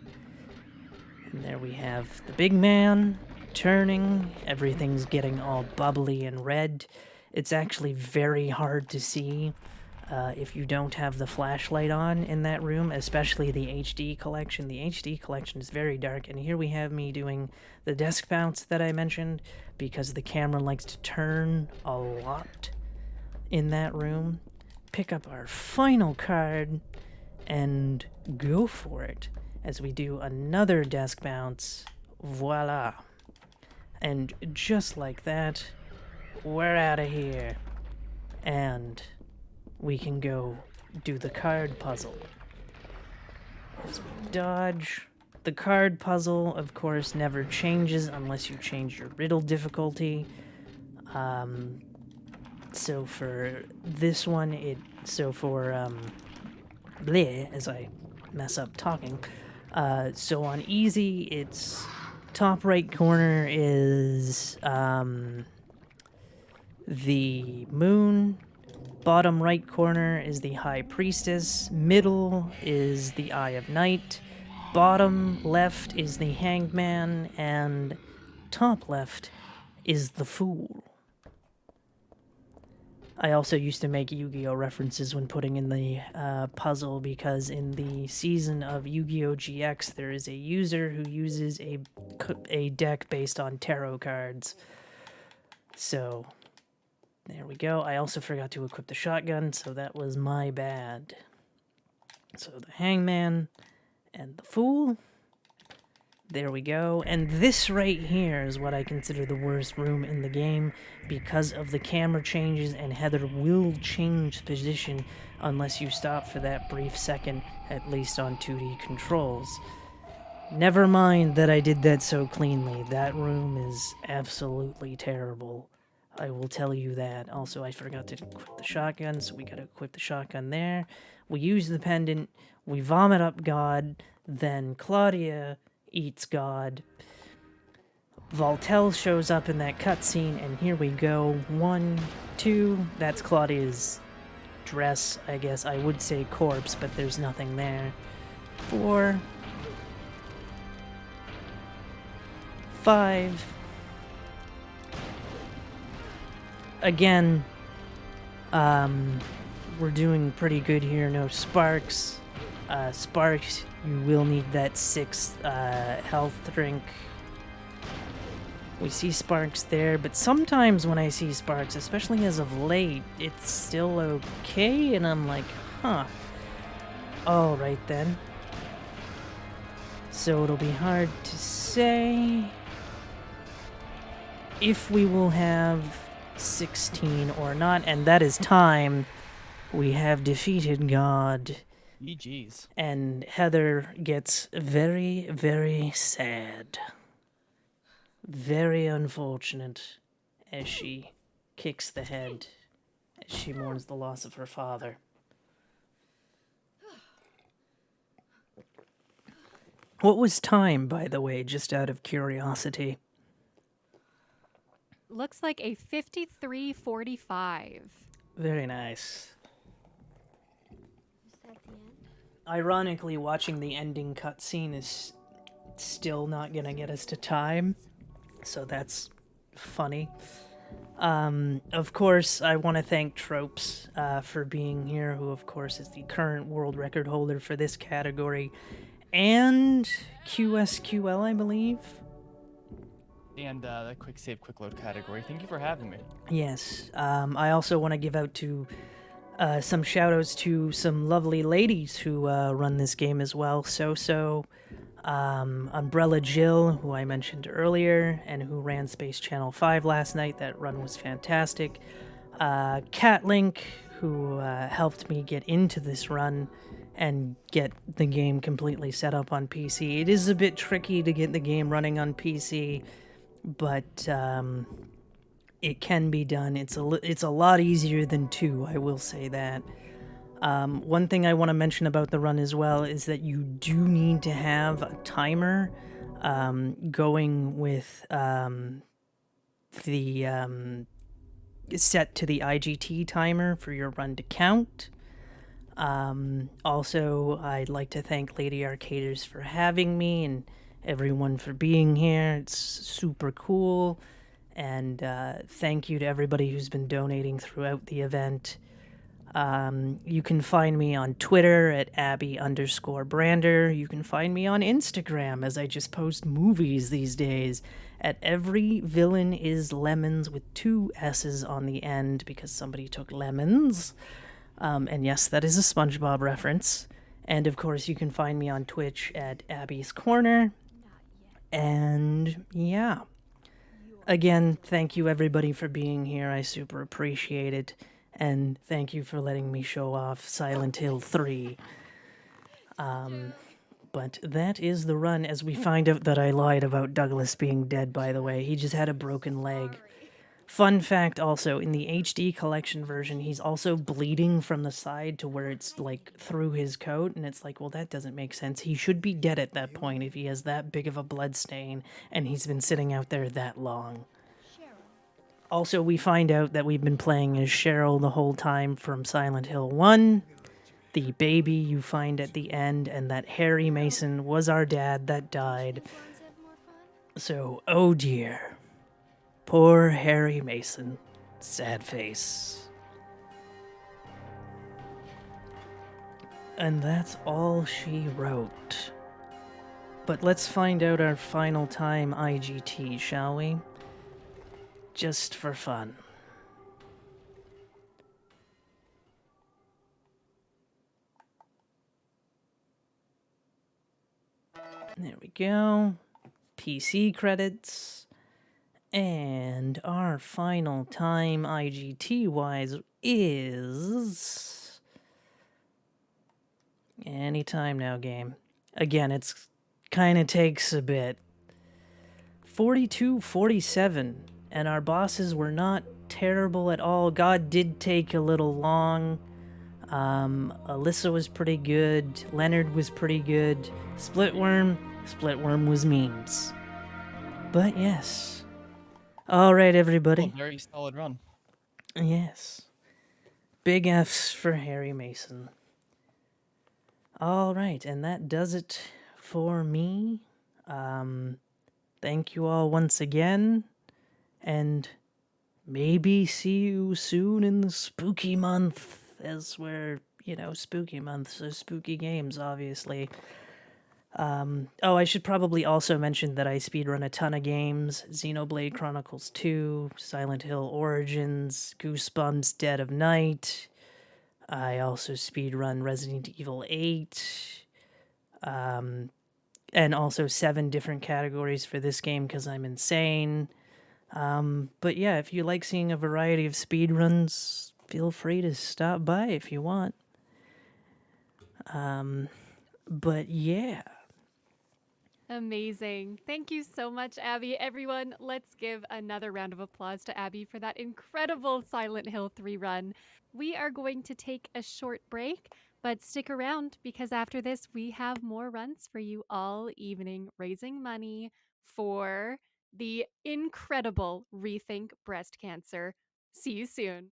And there we have the big man turning. Everything's getting all bubbly and red. It's actually very hard to see if you don't have the flashlight on in that room, especially the HD collection. The HD collection is very dark, and here we have me doing the desk bounce that I mentioned because the camera likes to turn a lot in that room. Pick up our final card and go for it as we do another desk bounce. Voila. And just like that, we're out of here. And we can go do the card puzzle. As we dodge. The card puzzle, of course, never changes unless you change your riddle difficulty. So for this one, bleh, as I mess up talking. So on easy, it's top right corner is the moon. Bottom right corner is the High Priestess. Middle is the Eye of Night. Bottom left is the Hanged Man. And top left is the Fool. I also used to make Yu-Gi-Oh! References when putting in the puzzle because in the season of Yu-Gi-Oh! GX there is a user who uses a deck based on tarot cards. So, there we go. I also forgot to equip the shotgun, so that was my bad. So the Hangman and the Fool. There we go. And this right here is what I consider the worst room in the game because of the camera changes, and Heather will change position unless you stop for that brief second, at least on 2D controls. Never mind that I did that so cleanly. That room is absolutely terrible. I will tell you that. Also, I forgot to equip the shotgun, so we gotta equip the shotgun there. We use the pendant, we vomit up God, then Claudia eats God. Valtel shows up in that cutscene, and here we go. 1, 2, that's Claudia's dress, I guess. I would say corpse, but there's nothing there. 4, 5. Again, we're doing pretty good here. No sparks. Sparks, you will need that 6th health drink. We see sparks there, but sometimes when I see sparks, especially as of late, it's still okay, and I'm like, huh. Alright then. So it'll be hard to say if we will have 16 or not, and that is time. We have defeated God. GG's. And Heather gets very, very sad. Very unfortunate as she kicks the head as she mourns the loss of her father. What was time, by the way, just out of curiosity? Looks like a 53:45. Very nice. Is that the end? Ironically, watching the ending cutscene is still not gonna get us to time, so that's funny. Of course, I want to thank Tropes for being here, who of course is the current world record holder for this category, and QSQL, I believe. And the quick save, quick load category. Thank you for having me. Yes. I also want to give out to some shout outs to some lovely ladies who run this game as well. Umbrella Jill, who I mentioned earlier, and who ran Space Channel 5 last night. That run was fantastic. Catlink, who helped me get into this run and get the game completely set up on PC. It is a bit tricky to get the game running on PC, but it can be done. It's a lot easier than 2, I will say that. One thing I want to mention about the run as well is that you do need to have a timer going with the set to the IGT timer for your run to count. Also, I'd like to thank Lady Arcaders for having me and everyone for being here. It's super cool. And thank you to everybody who's been donating throughout the event. You can find me on Twitter at Abbie_Brander. You can find me on Instagram, as I just post movies these days, at Every Villain is Lemons with 2 S's on the end because somebody took lemons. And yes, that is a SpongeBob reference. And of course, you can find me on Twitch at Abbie's Corner. And yeah. Again, thank you everybody for being here. I super appreciate it. And thank you for letting me show off Silent Hill 3. But that is the run, as we find out that I lied about Douglas being dead, by the way. He just had a broken leg. Fun fact also, in the HD collection version, he's also bleeding from the side to where it's, like, through his coat, and it's like, well, that doesn't make sense. He should be dead at that point if he has that big of a blood stain, and he's been sitting out there that long. Also, we find out that we've been playing as Cheryl the whole time from Silent Hill 1, the baby you find at the end, and that Harry Mason was our dad that died. So, oh dear. Poor Harry Mason. Sad face. And that's all she wrote. But let's find out our final time IGT, shall we? Just for fun. There we go. PC credits. And our final time IGT-wise is... Anytime now, game. Again, it's kind of takes a bit. 42:47, and our bosses were not terrible at all. God did take a little long. Alyssa was pretty good. Leonard was pretty good. Splitworm was memes. But yes. All right, everybody. Oh, very solid run. Yes. Big F's for Harry Mason. All right, and that does it for me. Thank you all once again, and maybe see you soon in the spooky month, as we're, spooky month, so spooky games, obviously. Oh, I should probably also mention that I speedrun a ton of games: Xenoblade Chronicles 2, Silent Hill Origins, Goosebumps Dead of Night. I also speedrun Resident Evil 8, and also 7 different categories for this game because I'm insane. But yeah, if you like seeing a variety of speedruns, feel free to stop by if you want. But yeah. Amazing. Thank you so much, Abbie. Everyone, let's give another round of applause to Abbie for that incredible Silent Hill 3 run. We are going to take a short break, but stick around because after this, we have more runs for you all evening, raising money for the incredible Rethink Breast Cancer. See you soon.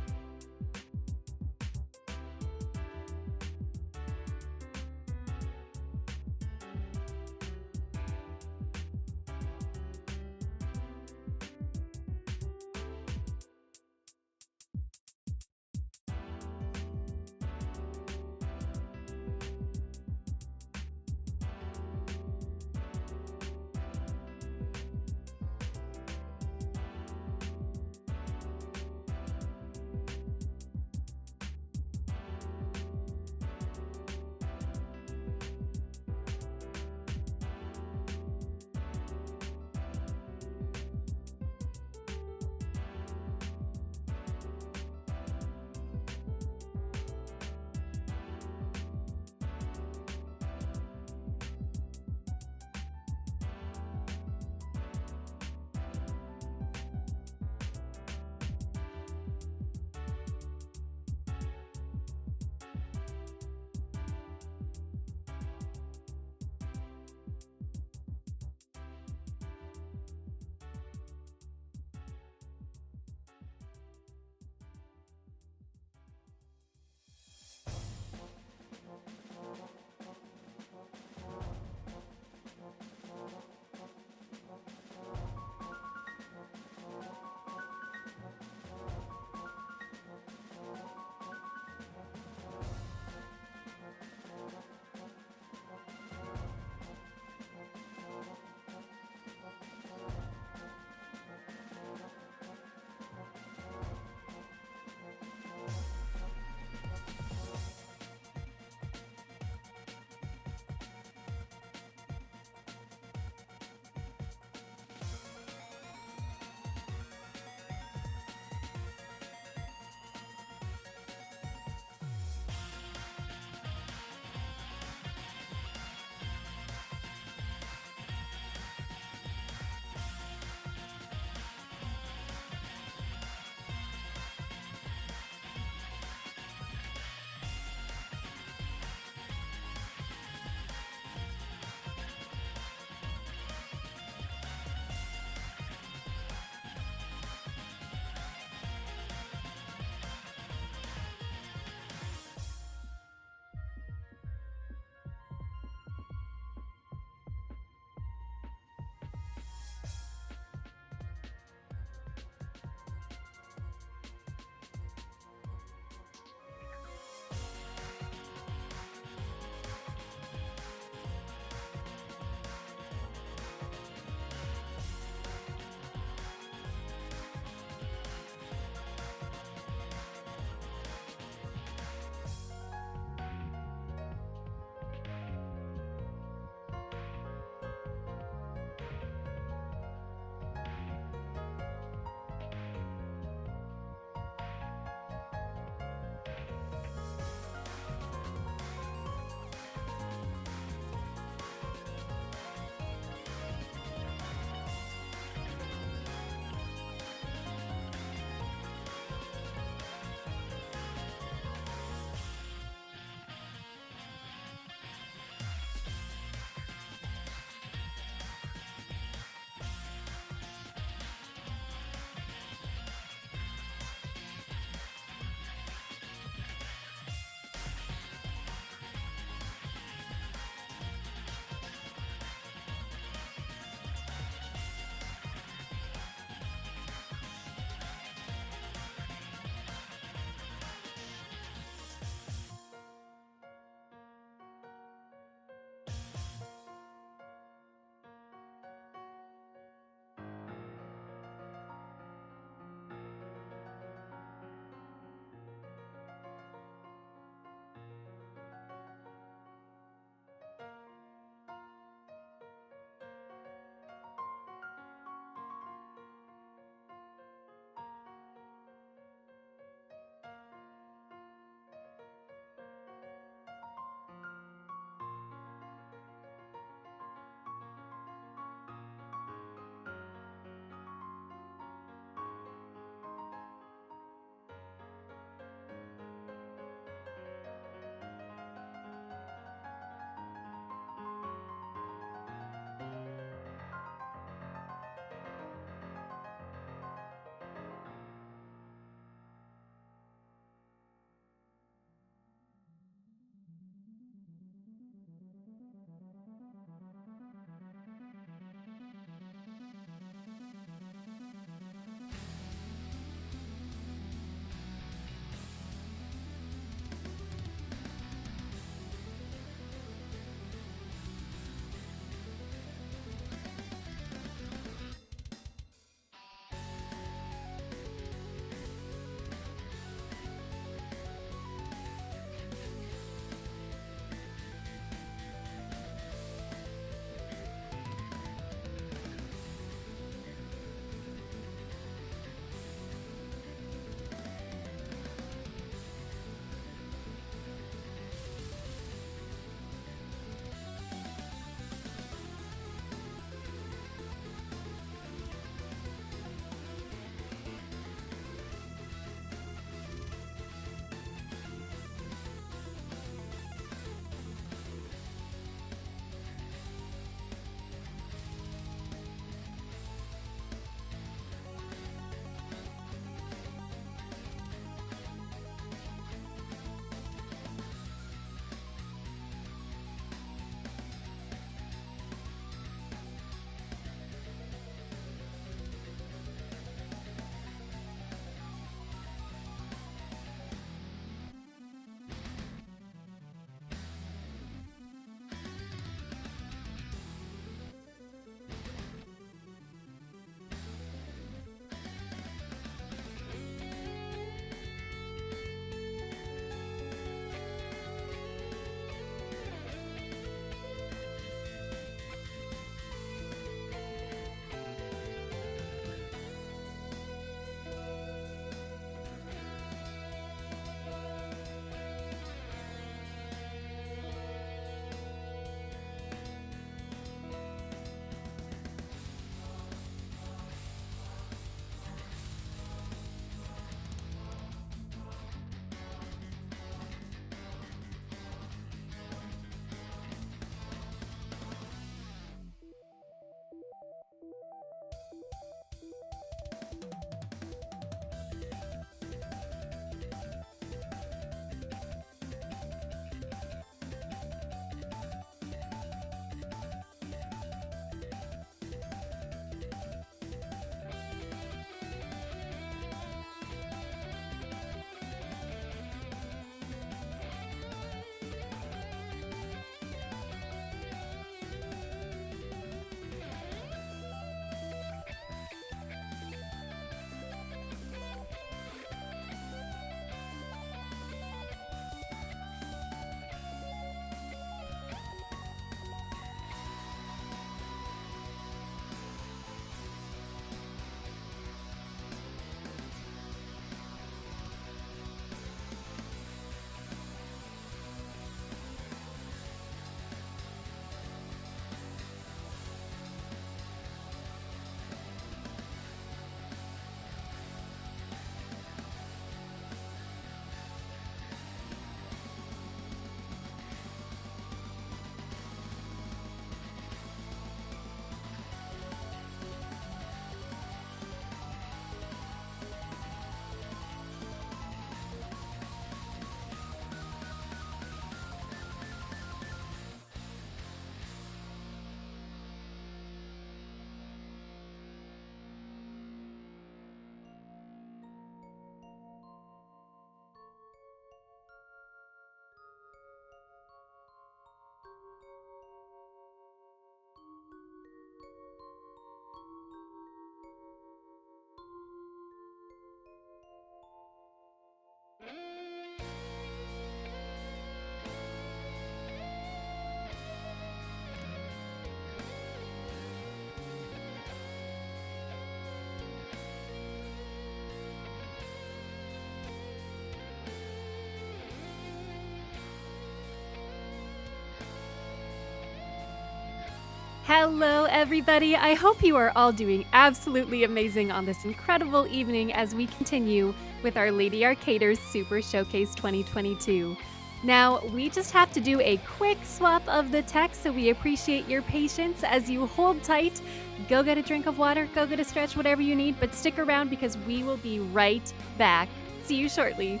Hello, everybody. I hope you are all doing absolutely amazing on this incredible evening as we continue with our Lady Arcaders Super Showcase 2022. Now, we just have to do a quick swap of the text, so we appreciate your patience as you hold tight. Go get a drink of water, go get a stretch, whatever you need, but stick around because we will be right back. See you shortly.